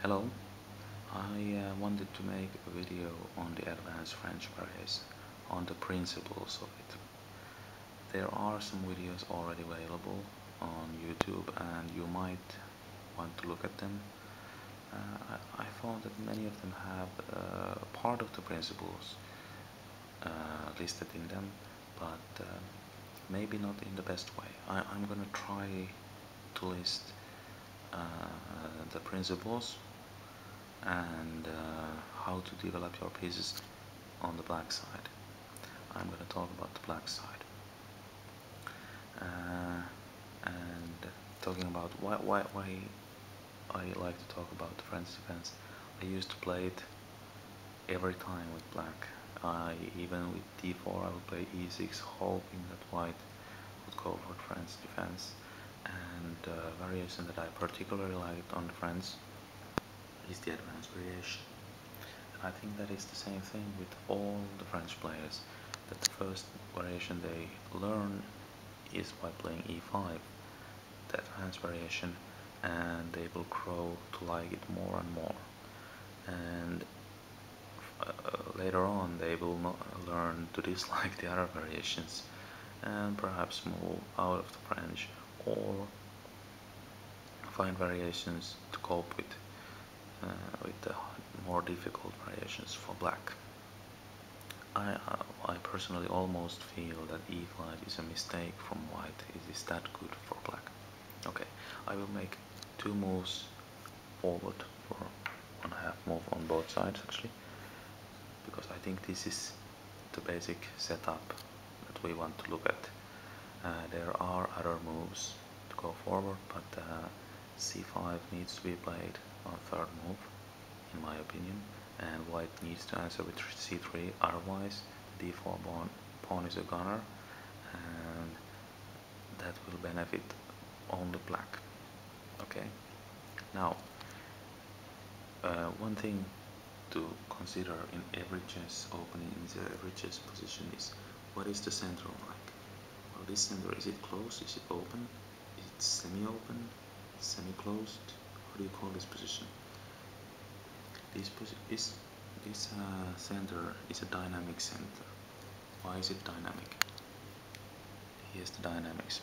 Hello, I wanted to make a video on the advanced French variation, on the principles of it. There are some videos already available on YouTube and you might want to look at them. I found that many of them have part of the principles listed in them, but maybe not in the best way. I'm gonna try to list the principles and how to develop your pieces on the black side. I'm going to talk about the black side and talking about why I like to talk about the French defense. I used to play it every time with black. Even with d4 I would play e6 hoping that white would go for French defense, and the variation that I particularly liked on the French is the advanced variation. And I think that is the same thing with all the French players, that the first variation they learn is by playing e5, the advanced variation, and they will grow to like it more and more. And later on they will not learn to dislike the other variations and perhaps move out of the French or find variations to cope with the more difficult variations for black. I personally almost feel that e5 is a mistake from white. It is that good for black. Okay, I will make two moves forward for 1.5 move on both sides actually, because I think this is the basic setup that we want to look at. There are other moves to go forward, but c5 needs to be played on third move in my opinion, and white needs to answer with c3, otherwise d4 pawn is a gunner and that will benefit only black. Okay, now one thing to consider in every chess opening, in every chess position, is what is the center like. Well, this center, is it closed, is it open, is it semi-open, semi-closed? How do you call this position? This center is a dynamic center. Why is it dynamic? Here's the dynamics.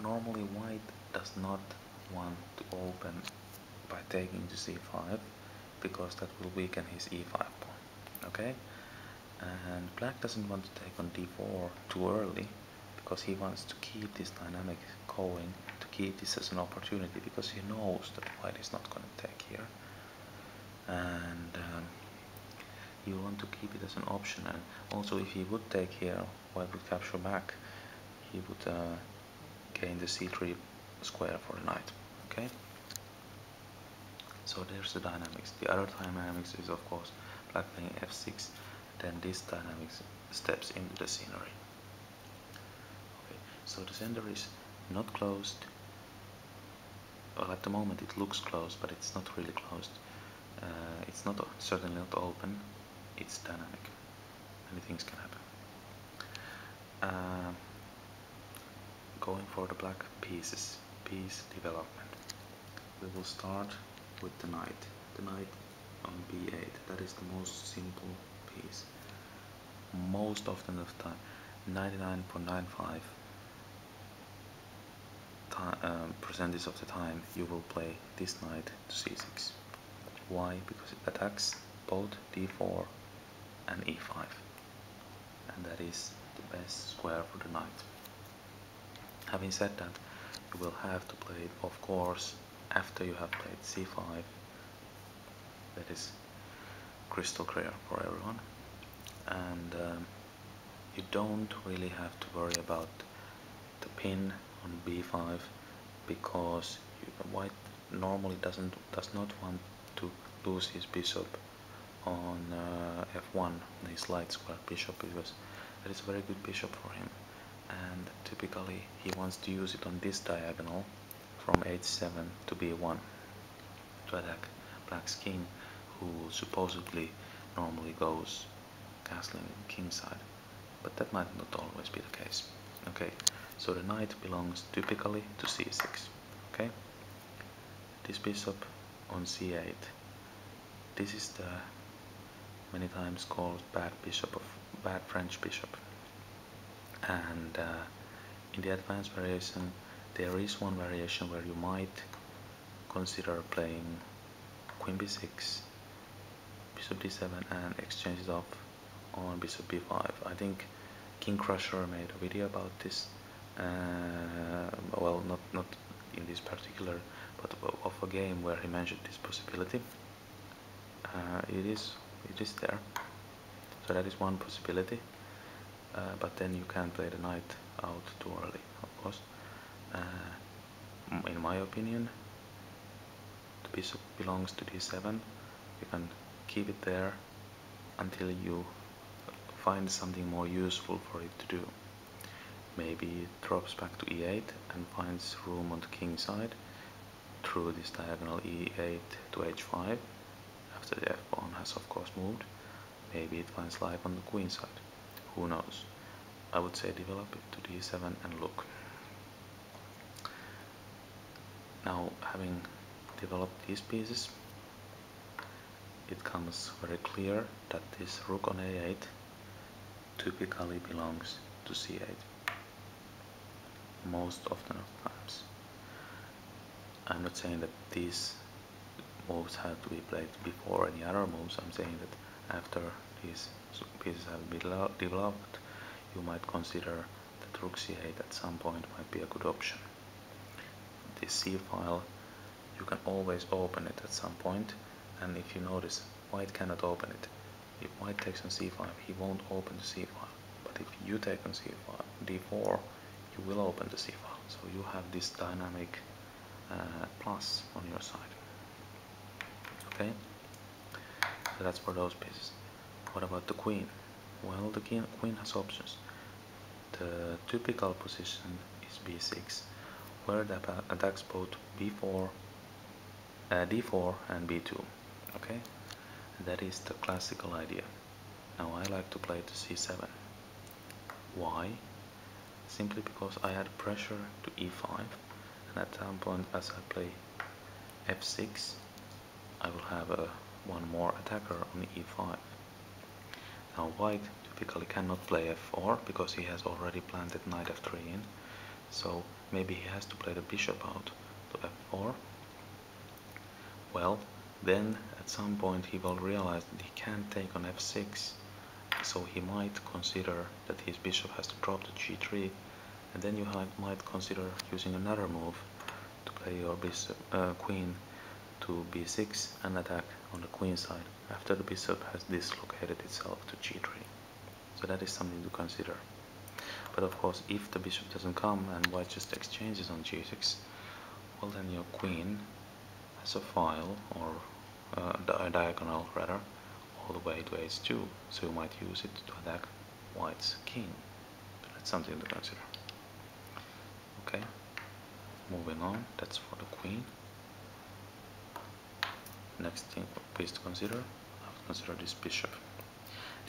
Normally white does not want to open by taking to c5 because that will weaken his e5 pawn. Okay? And black doesn't want to take on d4 too early because he wants to keep this dynamic going, to keep this as an opportunity, because he knows that white is not going to take here, and you want to keep it as an option. And also if he would take here, white would capture back, he would gain the c3 square for the knight. Okay, so there's the dynamics. The other dynamics is of course black playing f6, then this dynamics steps into the scenery. So the center is not closed. Well, at the moment it looks closed, but it's not really closed. It's not certainly not open. It's dynamic. Many things can happen. Going for the black pieces, piece development. We will start with the knight. The knight on b8. That is the most simple piece. Most often of the time, 99.95% of the time you will play this knight to c6. Why? Because it attacks both d4 and e5, and that is the best square for the knight. Having said that, you will have to play it, of course, after you have played c5. That is crystal clear for everyone, and you don't really have to worry about the pin on b5 because white normally does not want to lose his bishop on f1, his light square bishop, because that is a very good bishop for him, and typically he wants to use it on this diagonal from h7 to b1 to attack black's king, who supposedly normally goes castling kingside, but that might not always be the case. Okay, So the knight belongs typically to c6. Okay, this bishop on c8. This is the many times called bad French bishop. And in the advanced variation, there is one variation where you might consider playing queen b6, bishop d7, and exchange it off on bishop b5. I think King Crusher made a video about this. Well, not in this particular, but of a game where he mentioned this possibility. It is there. So that is one possibility. But then you can't play the knight out too early, of course. In my opinion, the bishop belongs to d7. You can keep it there until you find something more useful for it to do. Maybe it drops back to e8 and finds room on the king side through this diagonal e8 to h5 after the f pawn has of course moved. Maybe it finds life on the queen side. Who knows? I would say develop it to d7 and look. Now, having developed these pieces, it comes very clear that this rook on a8 typically belongs to c8 most often of times. I'm not saying that these moves have to be played before any other moves. I'm saying that after these pieces have been developed, you might consider that rook c8 at some point might be a good option. This c file, you can always open it at some point, and if you notice, white cannot open it. If white takes on c5, he won't open the c file, but if you take on c5, d4, you will open the c file. So you have this dynamic plus on your side. Okay, so that's for those pieces. What about the queen? Well, the queen has options. The typical position is b6, where it attacks both d4 and b2. Okay, that is the classical idea. Now I like to play to c7. Why? Simply because I add pressure to e5, and at some point as I play f6, I will have one more attacker on e5. Now white typically cannot play f4 because he has already planted knight f3 in, so maybe he has to play the bishop out to f4. Well, then at some point he will realize that he can't take on f6, so he might consider that his bishop has to drop to g3, and then you might consider using another move to play your bishop, queen to b6 and attack on the queen side after the bishop has dislocated itself to g3. So that is something to consider. But of course, if the bishop doesn't come and white just exchanges on g6, well then your queen has a file, or a diagonal rather, all the way to h2, so you might use it to attack white's king. So that's something to consider. Okay, moving on, that's for the queen. Next thing, piece to consider, I would consider this bishop.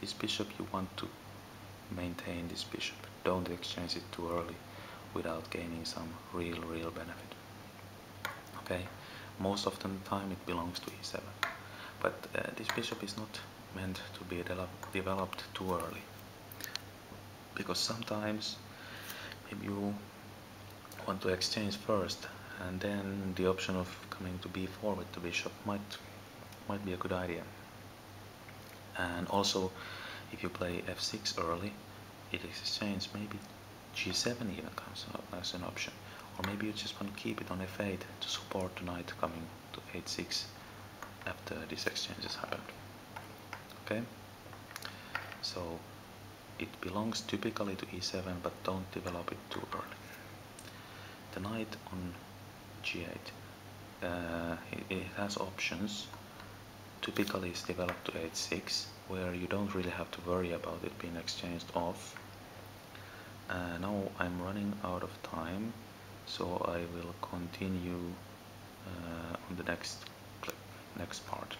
This bishop, you want to maintain this bishop. Don't exchange it too early without gaining some real benefit. Okay, most of the time it belongs to e7, but this bishop is not meant to be developed too early, because sometimes maybe you want to exchange first, and then the option of coming to b4 with the bishop might be a good idea. And also, if you play f6 early, it is exchanged, maybe g7 even comes as an option, or maybe you just want to keep it on f8 to support the knight coming to h6 after this exchange has happened. Okay, so it belongs typically to e7, but don't develop it too early. The knight on g8, it has options. Typically it's developed to h6, where you don't really have to worry about it being exchanged off. Now I'm running out of time, so I will continue on the next clip, next part.